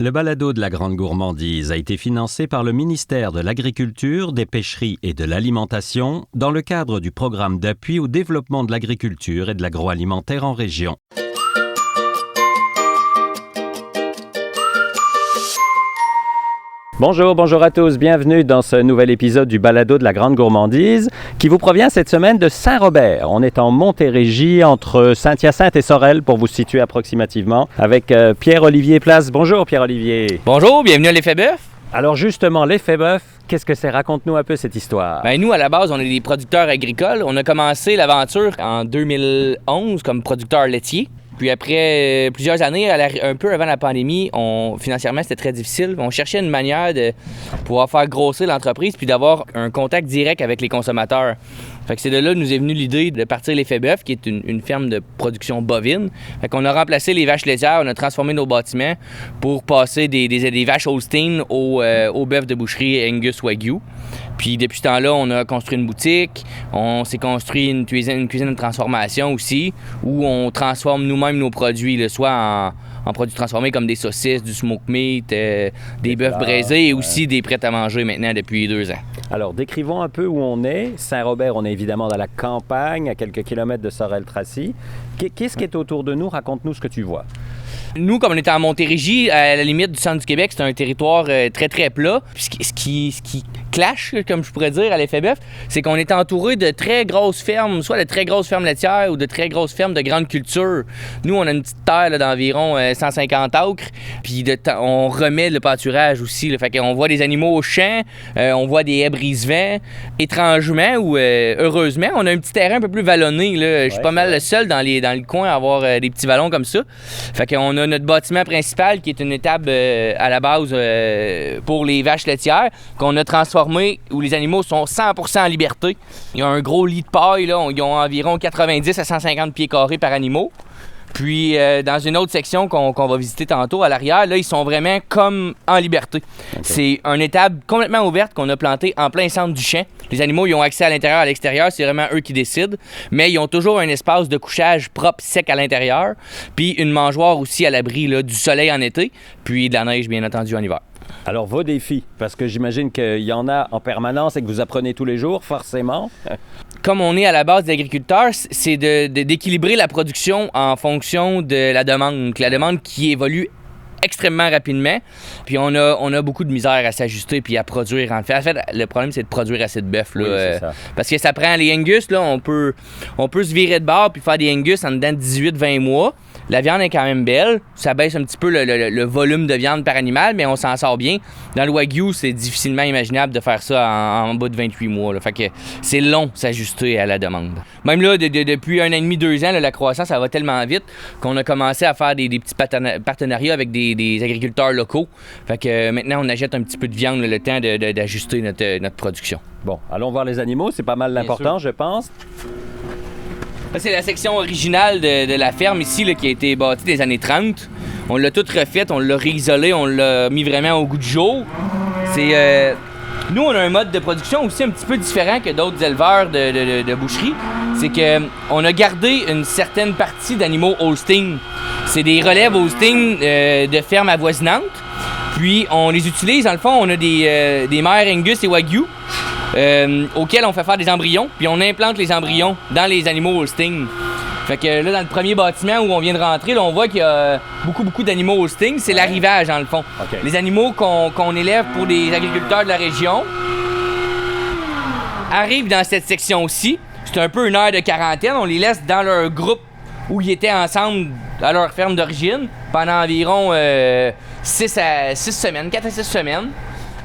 Le balado de la Grande Gourmandise a été financé par le ministère de l'Agriculture, des Pêcheries et de l'Alimentation dans le cadre du programme d'appui au développement de l'agriculture et de l'agroalimentaire en région. Bonjour à tous, bienvenue dans ce nouvel épisode du balado de la Grande Gourmandise qui vous provient cette semaine de Saint-Robert. On est en Montérégie entre Saint-Hyacinthe et Sorel pour vous situer approximativement avec Pierre-Olivier Place. Bonjour Pierre-Olivier. Bonjour, bienvenue à l'Effet Bœuf. Alors justement, l'Effet Bœuf, qu'est-ce que c'est? Raconte-nous un peu cette histoire. Nous, à la base, on est des producteurs agricoles. On a commencé l'aventure en 2011 comme producteur laitier. Puis après plusieurs années, un peu avant la pandémie, financièrement, c'était très difficile. On cherchait une manière de pouvoir faire grossir l'entreprise puis d'avoir un contact direct avec les consommateurs. Fait que c'est de là que nous est venue l'idée de partir l'Effet Bœuf, qui est une ferme de production bovine. Fait qu'on a remplacé les vaches laitières, on a transformé nos bâtiments pour passer des vaches Holstein au bœuf de boucherie Angus Wagyu. Puis depuis ce temps-là, on a construit une boutique, on s'est construit une cuisine de transformation aussi, où on transforme nous-mêmes nos produits, là, soit en produits transformés comme des saucisses, du smoke meat, des bœufs braisés et aussi des prêts à manger maintenant depuis 2 ans. Alors, décrivons un peu où on est. Saint-Robert, on est évidemment dans la campagne, à quelques kilomètres de Sorel-Tracy. Qu'est-ce qui est autour de nous? Raconte-nous ce que tu vois. Nous, comme on était en Montérégie, à la limite du centre du Québec, c'est un territoire très, très plat. Puis ce qui clash, comme je pourrais dire, à l'Effet Bœuf, c'est qu'on est entouré de très grosses fermes, soit de très grosses fermes laitières ou de très grosses fermes de grande culture. Nous, on a une petite terre là, d'environ 150 acres, puis on remet le pâturage aussi. Là. Fait qu'on voit des animaux au champ, on voit des haies brise-vent. Étrangement ou heureusement, on a un petit terrain un peu plus vallonné. Là. Je suis pas mal le seul dans le coin à avoir des petits vallons comme ça. Fait qu'on a notre bâtiment principal qui est une étable à la base pour les vaches laitières qu'on a transformé où les animaux sont 100% en liberté. Il y a un gros lit de paille, là, ils ont environ 90 à 150 pieds carrés par animal. Puis dans une autre section qu'on va visiter tantôt à l'arrière, là, ils sont vraiment comme en liberté. Okay. C'est une étable complètement ouverte qu'on a plantée en plein centre du champ. Les animaux, ils ont accès à l'intérieur, à l'extérieur, c'est vraiment eux qui décident. Mais ils ont toujours un espace de couchage propre, sec à l'intérieur. Puis une mangeoire aussi à l'abri là, du soleil en été, puis de la neige, bien entendu, en hiver. Alors, vos défis, parce que j'imagine qu'il y en a en permanence et que vous apprenez tous les jours, forcément. Comme on est à la base d'agriculteurs, c'est d'équilibrer la production en fonction de la demande. La demande qui évolue extrêmement rapidement. Puis on a beaucoup de misère à s'ajuster puis à produire. En fait, le problème, c'est de produire assez de bœuf. Là, oui, c'est ça. Parce que ça prend les Angus, là, on peut se virer de bord puis faire des Angus en dedans de 18-20 mois. La viande est quand même belle. Ça baisse un petit peu le volume de viande par animal, mais on s'en sort bien. Dans le Wagyu, c'est difficilement imaginable de faire ça en bas de 28 mois. Là. Fait que c'est long s'ajuster à la demande. Même là, depuis 1 an et demi, 2 ans, là, la croissance, ça va tellement vite qu'on a commencé à faire des petits partenariats avec des agriculteurs locaux. Fait que maintenant, on achète un petit peu de viande là, le temps d'ajuster notre production. Bon, allons voir les animaux. C'est pas mal l'important, je pense. Ça, c'est la section originale de la ferme ici là, qui a été bâtie des années 30. On l'a toute refaite, on l'a réisolée, on l'a mis vraiment au goût du jour. Nous, on a un mode de production aussi un petit peu différent que d'autres éleveurs de boucherie. C'est qu'on a gardé une certaine partie d'animaux Holstein. C'est des relèves Holstein de fermes avoisinantes. Puis on les utilise, dans le fond, on a des mères Angus et Wagyu. Auxquels on fait faire des embryons, puis on implante les embryons dans les animaux Holstein. Fait que là, dans le premier bâtiment où on vient de rentrer, là, on voit qu'il y a beaucoup d'animaux Holstein. C'est l'arrivage, dans le fond. Okay. Les animaux qu'on élève pour les agriculteurs de la région arrivent dans cette section-ci. C'est un peu une heure de quarantaine. On les laisse dans leur groupe où ils étaient ensemble à leur ferme d'origine pendant environ 4 à 6 semaines.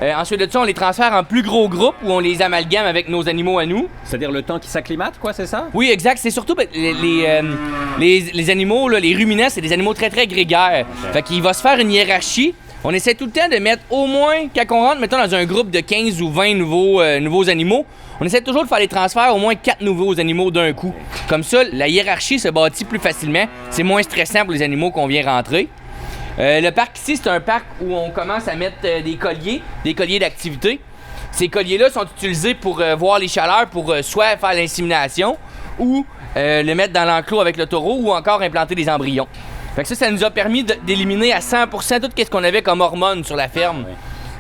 Ensuite de ça, on les transfère en plus gros groupes où on les amalgame avec nos animaux à nous. C'est-à-dire le temps qu'ils s'acclimatent, quoi, c'est ça? Oui, exact. C'est surtout les animaux, là, les ruminants, c'est des animaux très, très grégaires. Okay. Fait qu'il va se faire une hiérarchie. On essaie tout le temps de mettre au moins, quand on rentre, mettons, dans un groupe de 15 ou 20 nouveaux animaux, on essaie toujours de faire les transferts au moins 4 nouveaux animaux d'un coup. Comme ça, la hiérarchie se bâtit plus facilement. C'est moins stressant pour les animaux qu'on vient rentrer. Le parc ici, c'est un parc où on commence à mettre des colliers d'activité. Ces colliers-là sont utilisés pour voir les chaleurs, pour soit faire l'insémination ou le mettre dans l'enclos avec le taureau ou encore implanter des embryons. Fait que ça nous a permis d'éliminer à 100% tout ce qu'on avait comme hormones sur la ferme. Oui.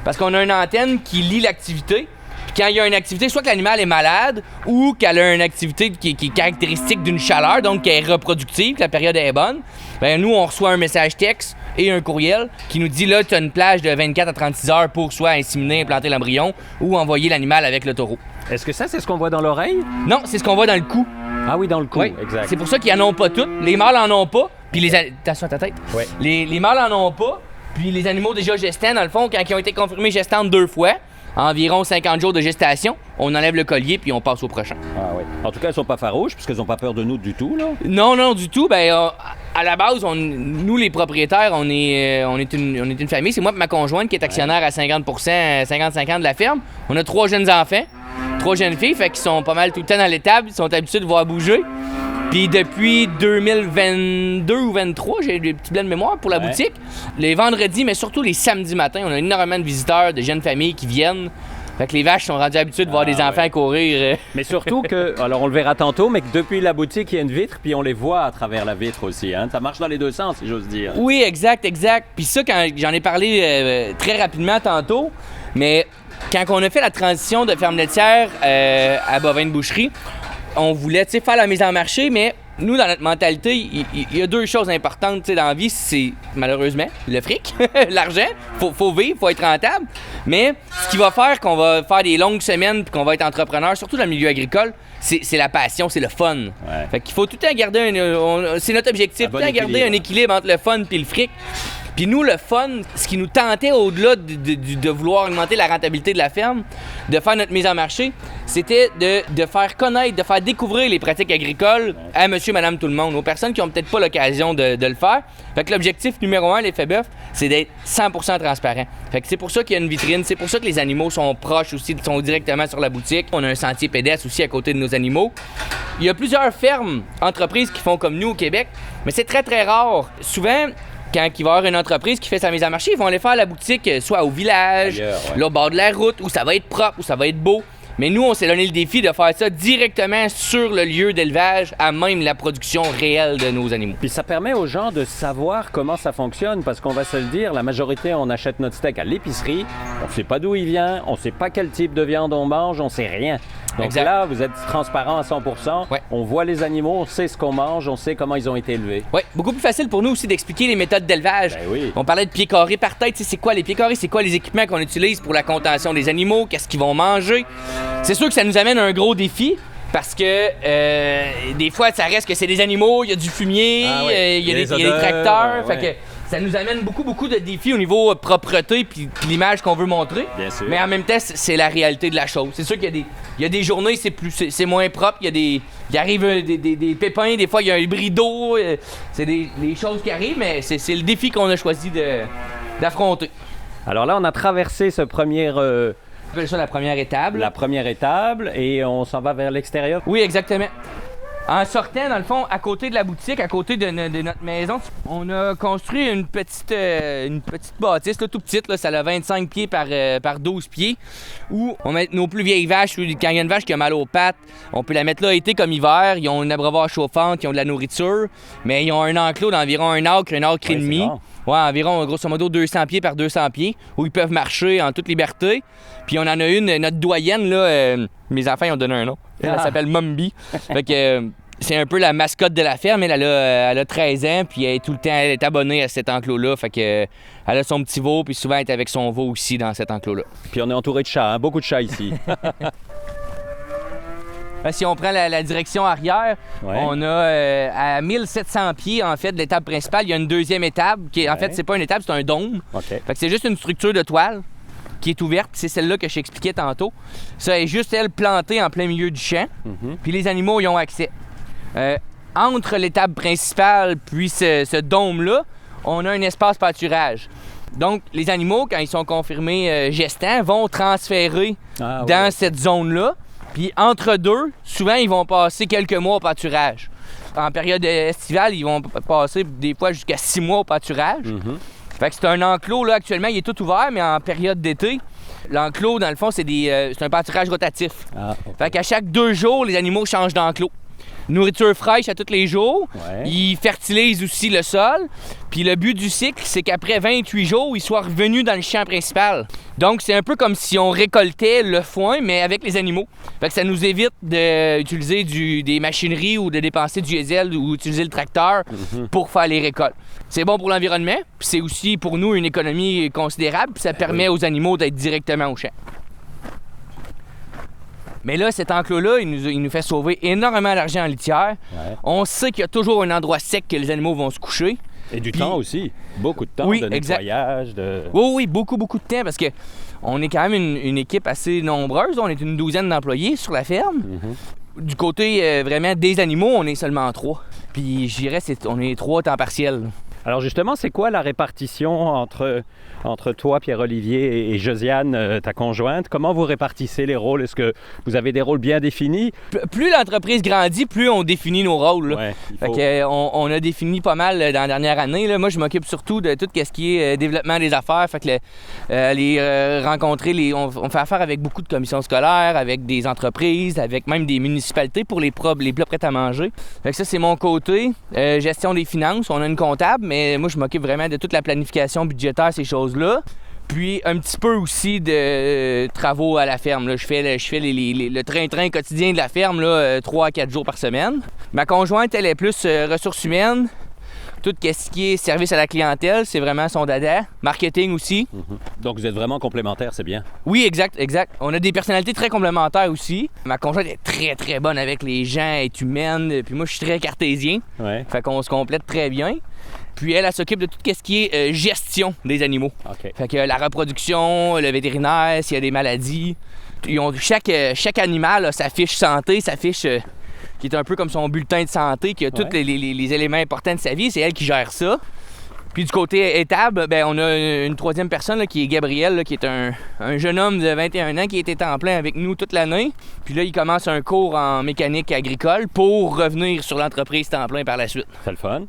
Parce qu'on a une antenne qui lie l'activité. Puis quand il y a une activité, soit que l'animal est malade ou qu'elle a une activité qui est caractéristique d'une chaleur, donc qui est reproductive, que la période est bonne, ben nous, on reçoit un message texte et un courriel qui nous dit là, tu as une plage de 24 à 36 heures pour soit inséminer, implanter l'embryon ou envoyer l'animal avec le taureau. Est-ce que ça, c'est ce qu'on voit dans l'oreille? Non, c'est ce qu'on voit dans le cou. Ah oui, dans le cou, Oui. exact. C'est pour ça qu'ils en ont pas toutes. Les mâles en ont pas, puis t'as ça à ta tête? Oui. Les mâles en ont pas, puis les animaux déjà gestants, dans le fond, quand ils ont été confirmés gestants 2 fois, environ 50 jours de gestation, on enlève le collier puis on passe au prochain. Ah oui. En tout cas, elles sont pas farouches, puisqu'elles n'ont pas peur de nous du tout, là. Non, du tout. Ben, à la base, nous, les propriétaires, on est une famille. C'est moi et ma conjointe qui est actionnaire à 50%, 50-50 de la ferme. On a 3 jeunes enfants, 3 jeunes filles, fait qu'ils sont pas mal tout le temps dans l'étable. Ils sont habitués de voir bouger. Puis depuis 2022 ou 2023, j'ai des petits blancs de mémoire pour la boutique. Les vendredis, mais surtout les samedis matins, on a énormément de visiteurs, de jeunes familles qui viennent. Fait que les vaches sont rendues habituées de voir des enfants courir. Mais surtout que, alors on le verra tantôt, mais que depuis la boutique, il y a une vitre, puis on les voit à travers la vitre aussi. Hein? Ça marche dans les deux sens, si j'ose dire. Oui, exact. Puis ça, quand j'en ai parlé très rapidement tantôt, mais quand on a fait la transition de ferme laitière à bovin de boucherie, on voulait faire la mise en marché, mais nous, dans notre mentalité, il y a 2 choses importantes dans la vie. C'est malheureusement le fric, l'argent. Faut vivre, faut être rentable. Mais ce qui va faire qu'on va faire des longues semaines puis qu'on va être entrepreneur, surtout dans le milieu agricole, c'est la passion, c'est le fun. Ouais. Fait qu'il faut tout le temps garder c'est notre objectif, tout le temps garder un équilibre entre le fun et le fric. Puis nous, le fun, ce qui nous tentait au-delà de vouloir augmenter la rentabilité de la ferme, de faire notre mise en marché, c'était de faire connaître, de faire découvrir les pratiques agricoles à monsieur, madame, tout le monde, aux personnes qui n'ont peut-être pas l'occasion de le faire. Fait que l'objectif numéro 1, l'effet bœuf, c'est d'être 100% transparent. Fait que c'est pour ça qu'il y a une vitrine, c'est pour ça que les animaux sont proches aussi, sont directement sur la boutique. On a un sentier pédestre aussi à côté de nos animaux. Il y a plusieurs fermes, entreprises qui font comme nous au Québec, mais c'est très, très rare. Souvent, quand il va y avoir une entreprise qui fait sa mise en marché, ils vont aller faire la boutique soit au village, là, au bord de la route, où ça va être propre, où ça va être beau. Mais nous, on s'est donné le défi de faire ça directement sur le lieu d'élevage, à même la production réelle de nos animaux. Puis ça permet aux gens de savoir comment ça fonctionne, parce qu'on va se le dire, la majorité, on achète notre steak à l'épicerie, on sait pas d'où il vient, on sait pas quel type de viande on mange, on sait rien. Donc exact. Là, vous êtes transparent à 100%, on voit les animaux, on sait ce qu'on mange, on sait comment ils ont été élevés. Oui, beaucoup plus facile pour nous aussi d'expliquer les méthodes d'élevage. Ben oui. On parlait de pieds carrés par tête, c'est quoi les pieds carrés, c'est quoi les équipements qu'on utilise pour la contention des animaux, qu'est-ce qu'ils vont manger. C'est sûr que ça nous amène un gros défi. Parce que des fois, ça reste que c'est des animaux, il y a du fumier, il y a des tracteurs. Fait que ça nous amène beaucoup de défis au niveau propreté puis l'image qu'on veut montrer. Bien sûr. Mais en même temps, c'est la réalité de la chose. C'est sûr qu'il y a des journées, c'est moins propre. Il arrive des pépins, des fois, il y a un bris d'eau. C'est des choses qui arrivent, mais c'est le défi qu'on a choisi d'affronter. Alors là, on a traversé ce premier... On appelle ça la première étable. La première étable, et on s'en va vers l'extérieur. Oui, exactement. En sortant, dans le fond, à côté de la boutique, à côté de notre maison, on a construit une petite bâtisse, là, tout petite, là, ça a 25 pieds par 12 pieds, où on met nos plus vieilles vaches. Quand il y a une vache qui a mal aux pattes, on peut la mettre là été comme hiver. Ils ont une abreuvoir chauffante, ils ont de la nourriture, mais ils ont un enclos d'environ un acre et demi. Ouais, environ, grosso modo, 200 pieds par 200 pieds, où ils peuvent marcher en toute liberté. Puis on en a une, notre doyenne, là, mes enfants, ils ont donné un nom. Elle s'appelle Mumby. Fait que c'est un peu la mascotte de la ferme. Elle a 13 ans, puis elle est abonnée à cet enclos-là. Fait que elle a son petit veau, puis souvent elle est avec son veau aussi dans cet enclos-là. Puis on est entouré de chats, hein? Beaucoup de chats ici. Si on prend la direction arrière, on a à 1700 pieds, en fait, de l'étable principale, il y a une deuxième étable, qui en fait, c'est pas une étable, c'est un dôme. Fait que c'est juste une structure de toile qui est ouverte, c'est celle-là que je t'expliquais tantôt. Ça est juste, elle, plantée en plein milieu du champ, puis les animaux y ont accès. Entre l'étable principale puis ce dôme-là, on a un espace pâturage. Donc, les animaux, quand ils sont confirmés gestants, vont transférer dans cette zone-là. Puis entre deux, souvent, ils vont passer quelques mois au pâturage. En période estivale, ils vont passer des fois jusqu'à 6 mois au pâturage. Fait que c'est un enclos, là, actuellement, il est tout ouvert, mais en période d'été, l'enclos, dans le fond, c'est un pâturage rotatif. Fait qu'à chaque 2 jours, les animaux changent d'enclos. nourriture fraîche à tous les jours. Ouais. Ils fertilisent aussi le sol. Puis le but du cycle, c'est qu'après 28 jours, ils soient revenus dans le champ principal. Donc, c'est un peu comme si on récoltait le foin, mais avec les animaux. Fait que ça nous évite d'utiliser des machineries ou de dépenser du diesel ou utiliser le tracteur pour faire les récoltes. C'est bon pour l'environnement, puis c'est aussi pour nous une économie considérable, puis ça permet aux animaux d'être directement au champ. Mais là, cet enclos-là, il nous fait sauver énormément d'argent en litière. Ouais. On sait qu'il y a toujours un endroit sec que les animaux vont se coucher. Et du Puis- temps aussi. Beaucoup de temps Oui, de exact. nettoyage, de... Oui, beaucoup de temps parce que on est quand même une équipe assez nombreuse. On est une douzaine d'employés sur la ferme. Du côté vraiment des animaux, on est seulement 3. Puis je dirais on est 3 temps partiel. Alors justement, c'est quoi la répartition entre toi, Pierre-Olivier, et Josiane, ta conjointe? Comment vous répartissez les rôles? Est-ce que vous avez des rôles bien définis? Plus l'entreprise grandit, plus on définit nos rôles. Là. Ouais, Fait que, on a défini pas mal dans la dernière année. Là. Moi, je m'occupe surtout de tout ce qui est développement des affaires. Fait que rencontrer on fait affaire avec beaucoup de commissions scolaires, avec des entreprises, avec même des municipalités pour les plats prêts à manger. Fait que ça, c'est mon côté. Gestion des finances, on a une comptable, mais moi, je m'occupe vraiment de toute la planification budgétaire, ces choses-là. Puis un petit peu aussi de travaux à la ferme. Là. Je fais le train-train quotidien de la ferme là, 3 à 4 jours par semaine. Ma conjointe, elle est plus ressources humaines. Tout ce qui est service à la clientèle, c'est vraiment son dada. Marketing aussi. Donc vous êtes vraiment complémentaires, c'est bien. Oui, exact. On a des personnalités très complémentaires aussi. Ma conjointe est très, très bonne avec les gens, elle est humaine. Puis moi, je suis très cartésien. Ouais. Fait qu'on se complète très bien. Puis elle s'occupe de tout ce qui est gestion des animaux. OK. Fait que la reproduction, le vétérinaire, s'il y a des maladies. Chaque animal a sa fiche santé, sa fiche qui est un peu comme son bulletin de santé, qui a tous les éléments importants de sa vie. C'est elle qui gère ça. Puis du côté étable, ben, on a une troisième personne là, qui est Gabriel, là, qui est un jeune homme de 21 ans qui était temps plein avec nous toute l'année. Puis là, il commence un cours en mécanique agricole pour revenir sur l'entreprise temps plein par la suite. C'est le fun.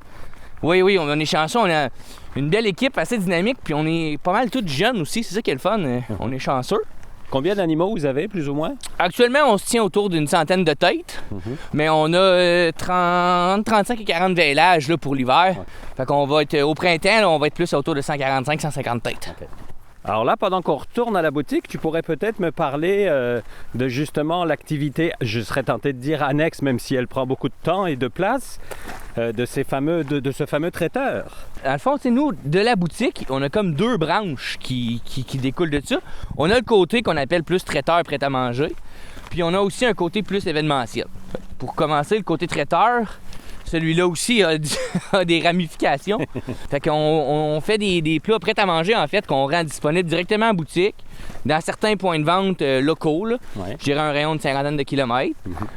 Oui, on est chanceux. On a une belle équipe assez dynamique, puis on est pas mal tous jeunes aussi. C'est ça qui est le fun. On est chanceux. Combien d'animaux vous avez, plus ou moins? Actuellement, on se tient autour d'une centaine de têtes, mais on a 35 et 40 veillages là, pour l'hiver. Ouais. Fait qu'on va être au printemps, là, on va être plus autour de 145-150 têtes. Okay. Alors là, pendant qu'on retourne à la boutique, tu pourrais peut-être me parler de justement l'activité, je serais tenté de dire annexe, même si elle prend beaucoup de temps et de place, de ce fameux traiteur. Dans le fond, nous, de la boutique, on a comme 2 branches qui découlent de ça. On a le côté qu'on appelle plus traiteur prêt à manger, puis on a aussi un côté plus événementiel. Pour commencer, le côté traiteur, celui-là aussi a des ramifications. Fait qu'on fait des plats prêts à manger, en fait, qu'on rend disponibles directement en boutique, dans certains points de vente locaux, là. Ouais. Je dirais un rayon de 50 de kilomètres.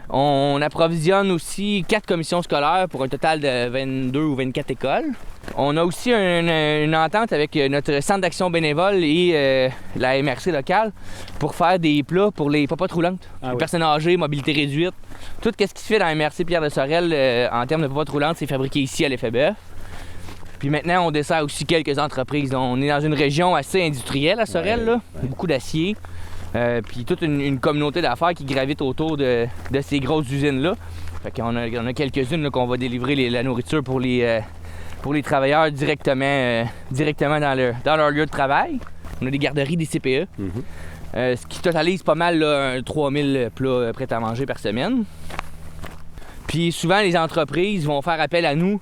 On approvisionne aussi 4 commissions scolaires pour un total de 22 ou 24 écoles. On a aussi une entente avec notre centre d'action bénévole et la MRC locale pour faire des plats pour les popotes roulantes, les oui. personnes âgées, mobilité réduite. Tout ce qui se fait dans la MRC Pierre de Sorel en termes de popotes roulantes, c'est fabriqué ici à l'Effet-Bœuf. Puis maintenant, on dessert aussi quelques entreprises. On est dans une région assez industrielle à Sorel, là. Beaucoup d'acier. Puis toute une communauté d'affaires qui gravite autour de ces grosses usines-là. Fait qu'on a quelques-unes là, qu'on va délivrer la nourriture pour les travailleurs directement dans leur lieu de travail. On a des garderies, des CPE. Ce qui totalise pas mal là, 3000 plats prêts à manger par semaine. Puis souvent, les entreprises vont faire appel à nous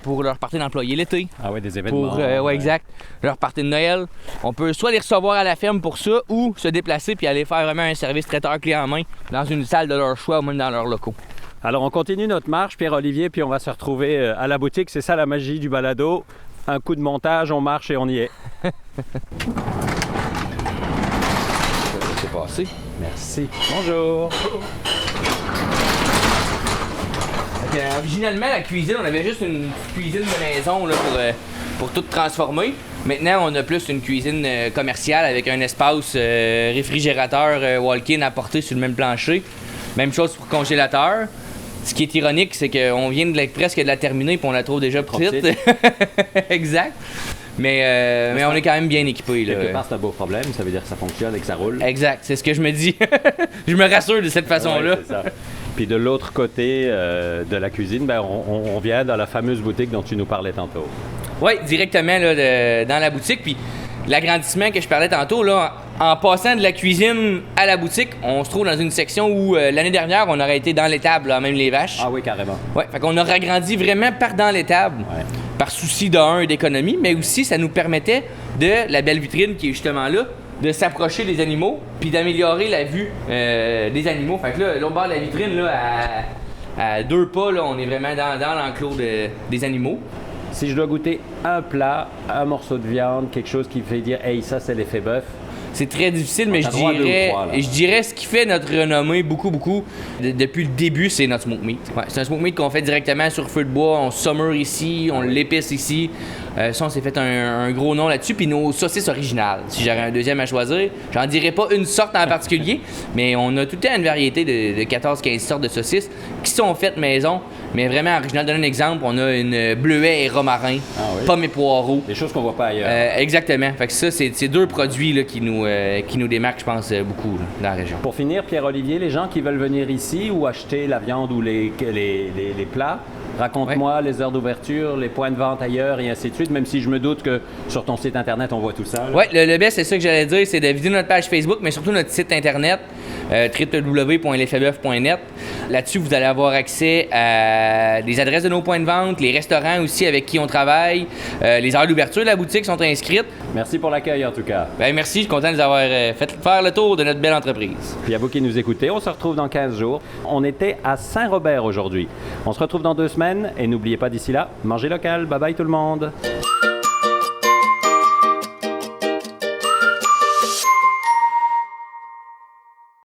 pour leur partie d'employés l'été. Ah oui, des événements. Pour, exact. Leur partie de Noël. On peut soit les recevoir à la ferme pour ça ou se déplacer puis aller faire vraiment un service traiteur clé en main dans une salle de leur choix ou même dans leurs locaux. Alors, on continue notre marche, Pierre-Olivier, puis on va se retrouver à la boutique. C'est ça la magie du balado. Un coup de montage, on marche et on y est. C'est passé. Merci. Bonjour. Originalement, la cuisine, on avait juste une cuisine de maison là, pour tout transformer. Maintenant, on a plus une cuisine commerciale avec un espace réfrigérateur walk-in à porter sur le même plancher. Même chose pour congélateur. Ce qui est ironique, c'est qu'on vient presque de la terminer puis on la trouve déjà petite. Exact. Mais on est quand même bien équipé. Quelque part, c'est un beau problème. Ça veut dire que ça fonctionne et que ça roule. Exact, c'est ce que je me dis. Je me rassure de cette façon-là. Ouais, c'est ça. Puis de l'autre côté de la cuisine, ben, on vient dans la fameuse boutique dont tu nous parlais tantôt. Oui, directement là, dans la boutique. Puis l'agrandissement que je parlais tantôt, là, en passant de la cuisine à la boutique, on se trouve dans une section où l'année dernière, on aurait été dans l'étable, là, même les vaches. Ah oui, carrément. Oui, fait qu'on a agrandi vraiment par dans l'étable, par souci d'économie, mais aussi ça nous permettait de la belle vitrine qui est justement là, de s'approcher des animaux, puis d'améliorer la vue des animaux. Fait que là, l'autre bord de la vitrine, là, à 2 pas, là, on est vraiment dans l'enclos des animaux. Si je dois goûter un plat, un morceau de viande, quelque chose qui me fait dire « Hey, ça, c'est l'effet bœuf », c'est très difficile, mais je dirais ce qui fait notre renommée beaucoup, depuis le début, c'est notre smoke meat. Ouais, c'est un smoke meat qu'on fait directement sur feu de bois, on summer ici, on l'épice ici. Ça, on s'est fait un gros nom là-dessus. Puis nos saucisses originales, si j'avais un deuxième à choisir, j'en dirais pas une sorte en particulier, mais on a tout le temps une variété de 14-15 sortes de saucisses qui sont faites maison, mais vraiment originales. Donne un exemple, on a une bleuet et romarin, pommes et poireaux. Des choses qu'on voit pas ailleurs. Exactement. Fait que ça, c'est 2 produits là, qui nous démarquent, je pense, beaucoup là, dans la région. Pour finir, Pierre-Olivier, les gens qui veulent venir ici ou acheter la viande ou les plats, raconte-moi les heures d'ouverture, les points de vente ailleurs et ainsi de suite, même si je me doute que sur ton site Internet, on voit tout ça. Oui, le best, c'est ça que j'allais dire, c'est de visiter notre page Facebook, mais surtout notre site Internet, www.lefebœuf.net. Là-dessus, vous allez avoir accès à les adresses de nos points de vente, les restaurants aussi avec qui on travaille, les heures d'ouverture de la boutique sont inscrites. Merci pour l'accueil en tout cas. Bien, merci, je suis content de vous avoir fait faire le tour de notre belle entreprise. Puis à vous qui nous écoutez, on se retrouve dans 15 jours. On était à Saint-Robert aujourd'hui. On se retrouve dans 2 semaines et n'oubliez pas d'ici là, mangez local. Bye bye tout le monde.